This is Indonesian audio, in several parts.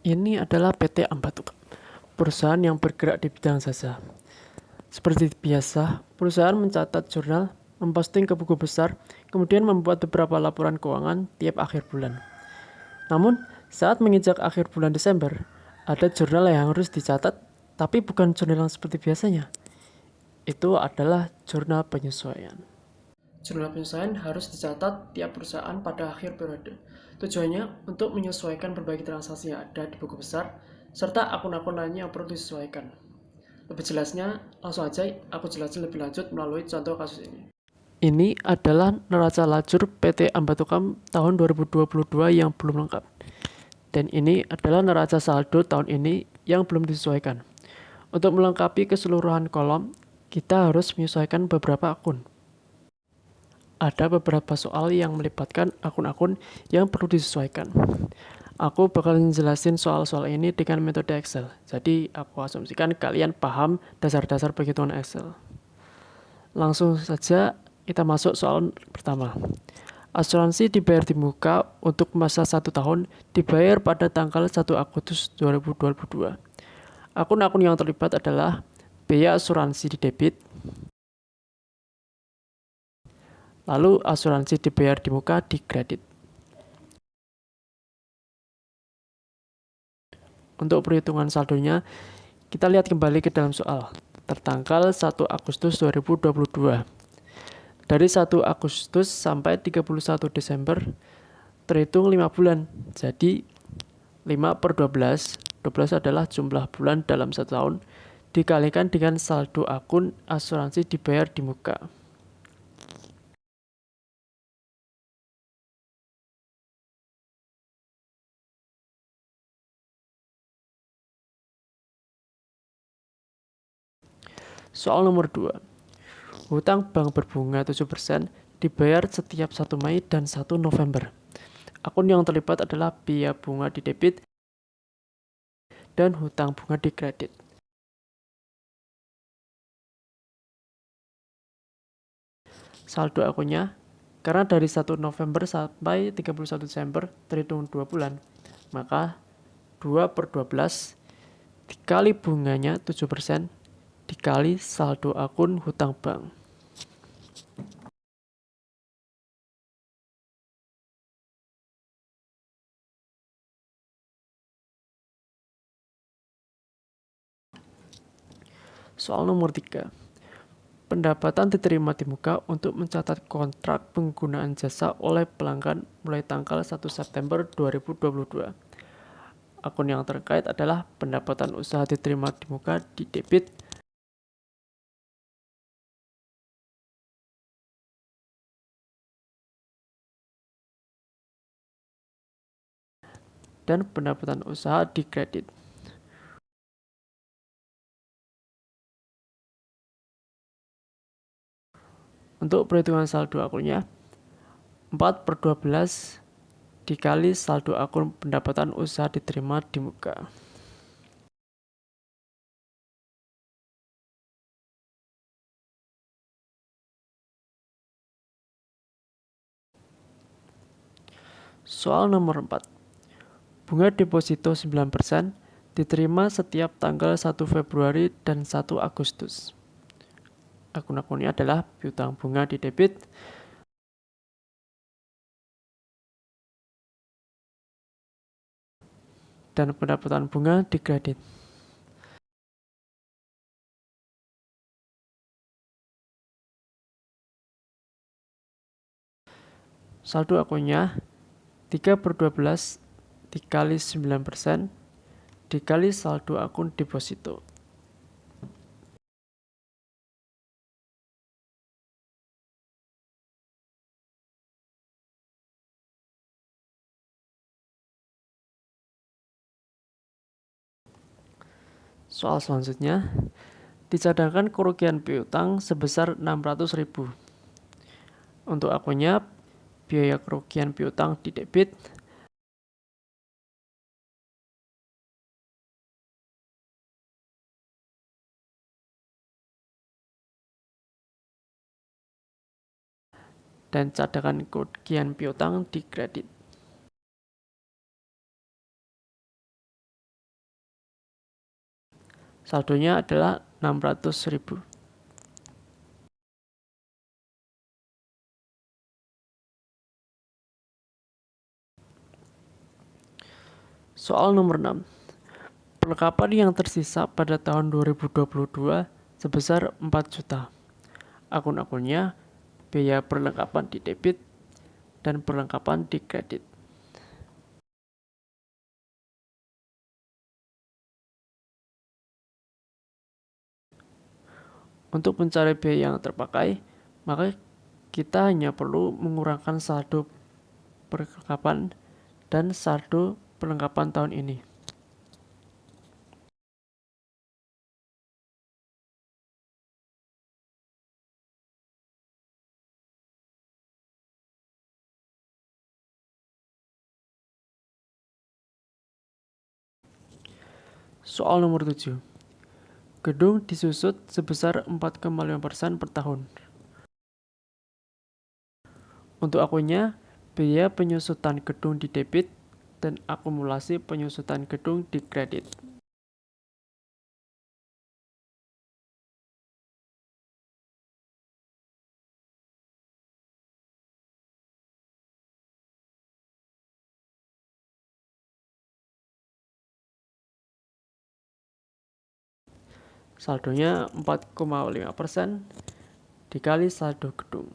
Ini adalah PT Ambatuk, perusahaan yang bergerak di bidang jasa. Seperti biasa, perusahaan mencatat jurnal, memposting ke buku besar, kemudian membuat beberapa laporan keuangan tiap akhir bulan. Namun, saat menginjak akhir bulan Desember, ada jurnal yang harus dicatat, tapi bukan jurnal yang seperti biasanya. Itu adalah jurnal penyesuaian. Jurnal penyesuaian harus dicatat tiap perusahaan pada akhir periode. Tujuannya untuk menyesuaikan berbagai transaksi yang ada di buku besar, serta akun-akun lainnya yang perlu disesuaikan. Lebih jelasnya, langsung aja aku jelasin lebih lanjut melalui contoh kasus ini. Ini adalah neraca lajur PT Ambatukam tahun 2022 yang belum lengkap. Dan ini adalah neraca saldo tahun ini yang belum disesuaikan. Untuk melengkapi keseluruhan kolom, kita harus menyesuaikan beberapa akun. Ada beberapa soal yang melibatkan akun-akun yang perlu disesuaikan. Aku bakal jelasin soal-soal ini dengan metode Excel. Jadi, aku asumsikan kalian paham dasar-dasar perhitungan Excel. Langsung saja kita masuk soal pertama. Asuransi dibayar di muka untuk masa 1 tahun dibayar pada tanggal 1 Agustus 2022. Akun-akun yang terlibat adalah biaya asuransi di debit, lalu asuransi dibayar di muka di kredit. Untuk perhitungan saldonya, kita lihat kembali ke dalam soal. Tertanggal 1 Agustus 2022. Dari 1 Agustus sampai 31 Desember, terhitung 5 bulan. Jadi, 5 per 12, 12 adalah jumlah bulan dalam 1 tahun, dikalikan dengan saldo akun asuransi dibayar di muka. Soal nomor 2. Hutang bank berbunga 7% dibayar setiap 1 Mei dan 1 November. Akun yang terlibat adalah biaya bunga di debit dan hutang bunga di kredit. Saldo akunnya, karena dari 1 November sampai 31 Desember terhitung 2 bulan, maka 2 per 12 dikali bunganya 7% dikali saldo akun hutang bank. Soal nomor 3. Pendapatan diterima di muka untuk mencatat kontrak penggunaan jasa oleh pelanggan mulai tanggal 1 September 2022. Akun yang terkait adalah pendapatan usaha diterima di muka di debit dan pendapatan usaha di kredit. Untuk perhitungan saldo akunnya, 4 per 12 dikali saldo akun pendapatan usaha diterima di muka. Soal nomor 4. Bunga deposito 9% diterima setiap tanggal 1 Februari dan 1 Agustus. Akun-akunnya adalah piutang bunga di debit, dan pendapatan bunga di kredit. Saldo akunnya 3 per 12 dikali 9% dikali saldo akun deposito. Soal selanjutnya, dicadangkan kerugian piutang sebesar 600.000. Untuk akunnya, biaya kerugian piutang di debit, dan cadangan kerugian piutang di kredit. Saldonya adalah 600.000. Soal nomor 6. Perlengkapan yang tersisa pada tahun 2022 sebesar 4 juta. Akun-akunnya biaya perlengkapan di debit dan perlengkapan di kredit. Untuk mencari biaya yang terpakai, maka kita hanya perlu mengurangkan saldo perlengkapan dan saldo perlengkapan tahun ini. Soal nomor 7. Gedung disusut sebesar 4,5% per tahun. Untuk akunnya, biaya penyusutan gedung di debit dan akumulasi penyusutan gedung di kredit. Saldonya 4,5% dikali saldo gedung.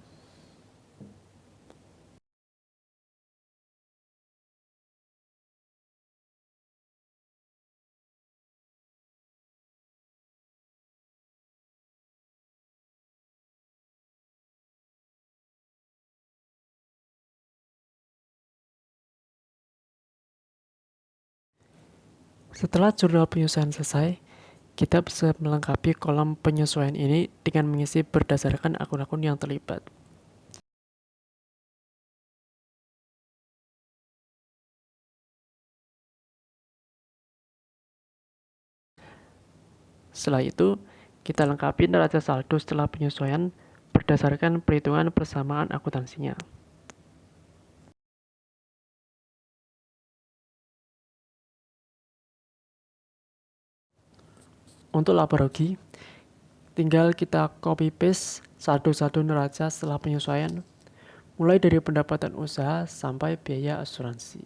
Setelah jurnal penyusuan selesai, kita bisa melengkapi kolom penyesuaian ini dengan mengisi berdasarkan akun-akun yang terlibat. Setelah itu, kita lengkapi neraca saldo setelah penyesuaian berdasarkan perhitungan persamaan akuntansinya. Untuk laba rugi, tinggal kita copy paste saldo-saldo neraca setelah penyesuaian, mulai dari pendapatan usaha sampai biaya asuransi.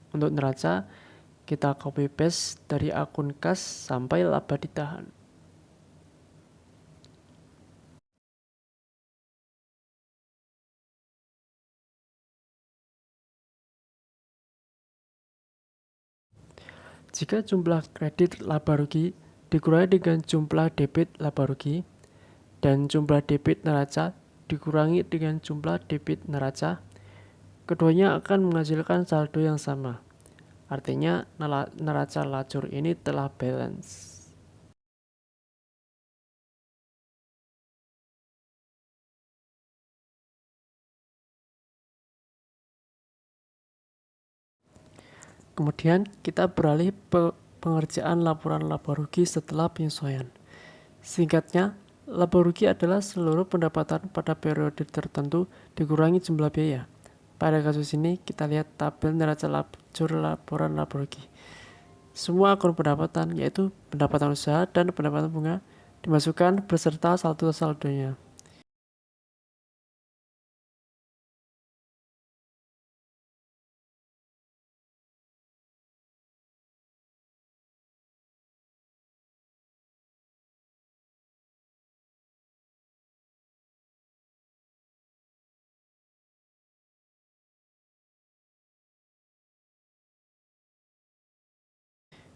Untuk neraca, kita copy paste dari akun kas sampai laba ditahan. Jika jumlah kredit laba rugi dikurangi dengan jumlah debit laba rugi dan jumlah debit neraca dikurangi dengan jumlah debit neraca, keduanya akan menghasilkan saldo yang sama. Artinya neraca lacur ini telah balance. Kemudian kita beralih pengerjaan laporan laba rugi setelah penyesuaian. Singkatnya, laba rugi adalah seluruh pendapatan pada periode tertentu dikurangi jumlah biaya. Pada kasus ini, kita lihat tabel neraca lacur laporan laba rugi. Semua akun pendapatan, yaitu pendapatan usaha dan pendapatan bunga, dimasukkan beserta saldo-saldonya.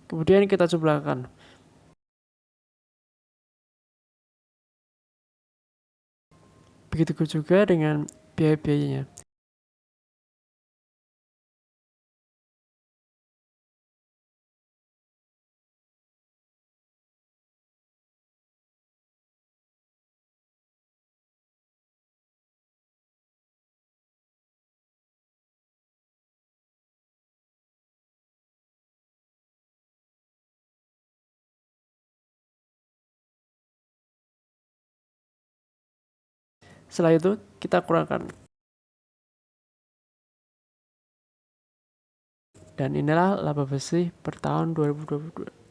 Kemudian kita jumlahkan. Begitu juga dengan biaya-biayanya. Setelah itu kita kurangkan. Dan inilah laba bersih per tahun 2022.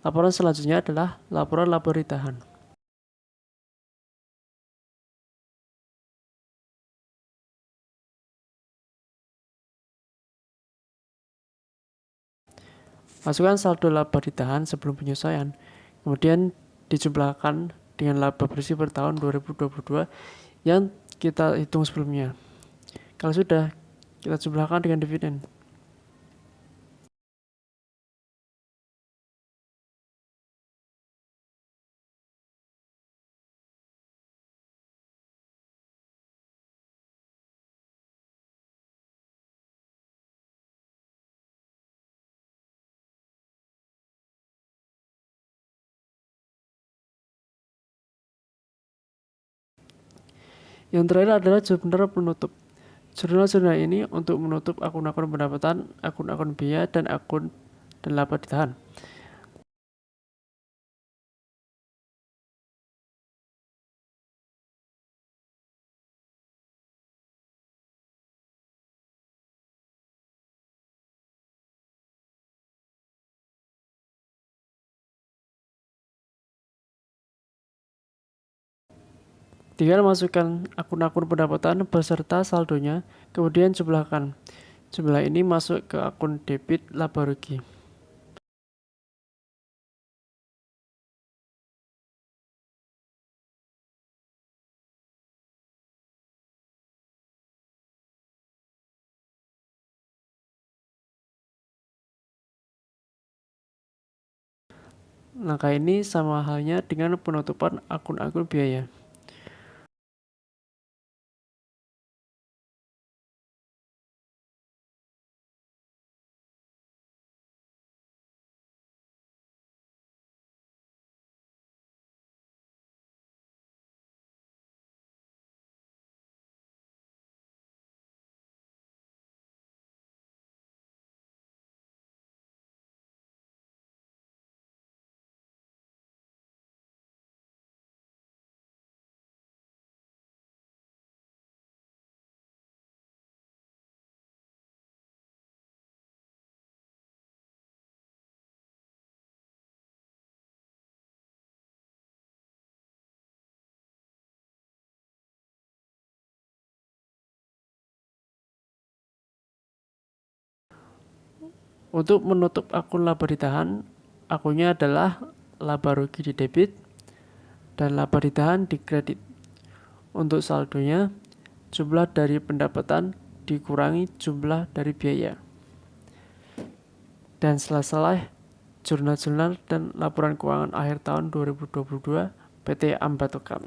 Laporan selanjutnya adalah laporan laba ditahan. Masukkan saldo laba ditahan sebelum penyesuaian, kemudian dijumlahkan dengan laba bersih per tahun 2022 yang kita hitung sebelumnya. Kalau sudah, kita jumlahkan dengan dividen. Yang terakhir adalah jurnal penutup. Jurnal-jurnal ini untuk menutup akun-akun pendapatan, akun-akun biaya, dan akun dan laba ditahan. Tinggal masukkan akun-akun pendapatan beserta saldonya, kemudian jumlahkan. Jumlah ini masuk ke akun debit laba rugi. Langkah ini sama halnya dengan penutupan akun-akun biaya. Untuk menutup akun laba ditahan, akunnya adalah laba rugi di debit dan laba ditahan di kredit. Untuk saldonya, jumlah dari pendapatan dikurangi jumlah dari biaya. Dan setelah jurnal-jurnal dan laporan keuangan akhir tahun 2022 PT Ambatokam.